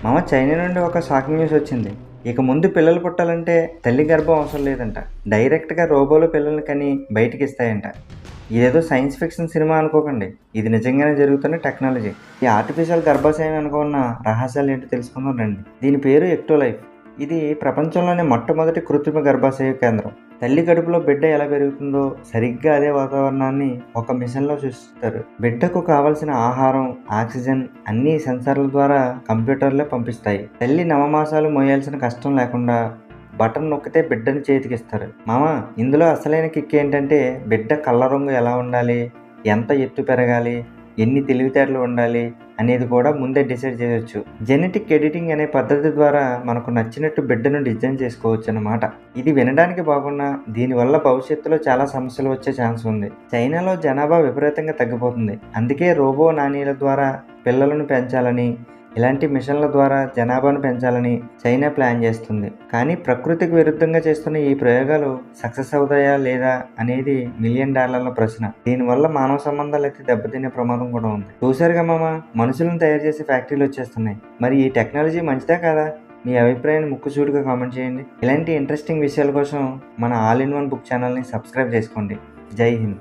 మామ, చైనా నుండి ఒక షాకింగ్ న్యూస్ వచ్చింది. ఇక ముందు పిల్లలు పుట్టాలంటే తల్లి గర్భం అవసరం లేదంట. డైరెక్ట్గా రోబోలు పిల్లల్ని కని బయటికి ఇస్తాయంట. ఇదేదో సైన్స్ ఫిక్షన్ సినిమా అనుకోకండి, ఇది నిజంగానే జరుగుతున్న టెక్నాలజీ. ఈ ఆర్టిఫిషియల్ గర్భాశయం అనుకున్న రహస్యాలు ఏంటో తెలుసుకుందాం రండి. దీని పేరు ఎక్టోలైఫ్. ఇది ప్రపంచంలోనే మొట్టమొదటి కృత్రిమ గర్భాశయ కేంద్రం. తల్లి కడుపులో బిడ్డ ఎలా పెరుగుతుందో సరిగ్గా అదే వాతావరణాన్ని ఒక మిషన్లో సృష్టిస్తారు. బిడ్డకు కావలసిన ఆహారం, ఆక్సిజన్ అన్నీ సెన్సార్ల ద్వారా కంప్యూటర్లే పంపిస్తాయి. తల్లి నవమాసాలు మోయాల్సిన కష్టం లేకుండా బటన్ నొక్కితే బిడ్డను చేతికిస్తారు. మామ, ఇందులో అసలైన కిక్ ఏంటంటే బిడ్డ కళ్ళ రంగు ఎలా ఉండాలి, ఎంత ఎత్తు పెరగాలి, ఎన్ని తెలివితేటలు ఉండాలి అనేది కూడా ముందే డిసైడ్ చేయవచ్చు. జెనెటిక్ ఎడిటింగ్ అనే పద్ధతి ద్వారా మనకు నచ్చినట్టు బిడ్డను డిజైన్ చేసుకోవచ్చు అన్నమాట. ఇది వినడానికి బాగున్నా దీనివల్ల భవిష్యత్తులో చాలా సమస్యలు వచ్చే ఛాన్స్ ఉంది. చైనాలో జనాభా విపరీతంగా తగ్గిపోతుంది. అందుకే రోబో నానీల ద్వారా పిల్లలను పెంచాలని, ఇలాంటి మిషన్ల ద్వారా జనాభాను పెంచాలని చైనా ప్లాన్ చేస్తుంది. కానీ ప్రకృతికి విరుద్ధంగా చేస్తున్న ఈ ప్రయోగాలు సక్సెస్ అవుతాయా లేదా అనేది $1,000,000 ప్రశ్న. దీనివల్ల మానవ సంబంధాలు అయితే దెబ్బతినే ప్రమాదం కూడా ఉంది. చూశారుగా మామ, మనుషులను తయారు చేసే ఫ్యాక్టరీలు వచ్చేస్తున్నాయి. మరి ఈ టెక్నాలజీ మంచిదా కాదా? మీ అభిప్రాయాన్ని ముక్కుసూటిగా కామెంట్ చేయండి. ఇలాంటి ఇంట్రెస్టింగ్ విషయాల కోసం మన ఆల్ ఇన్ వన్ బుక్ ఛానల్ని సబ్స్క్రైబ్ చేసుకోండి. జై హింద్.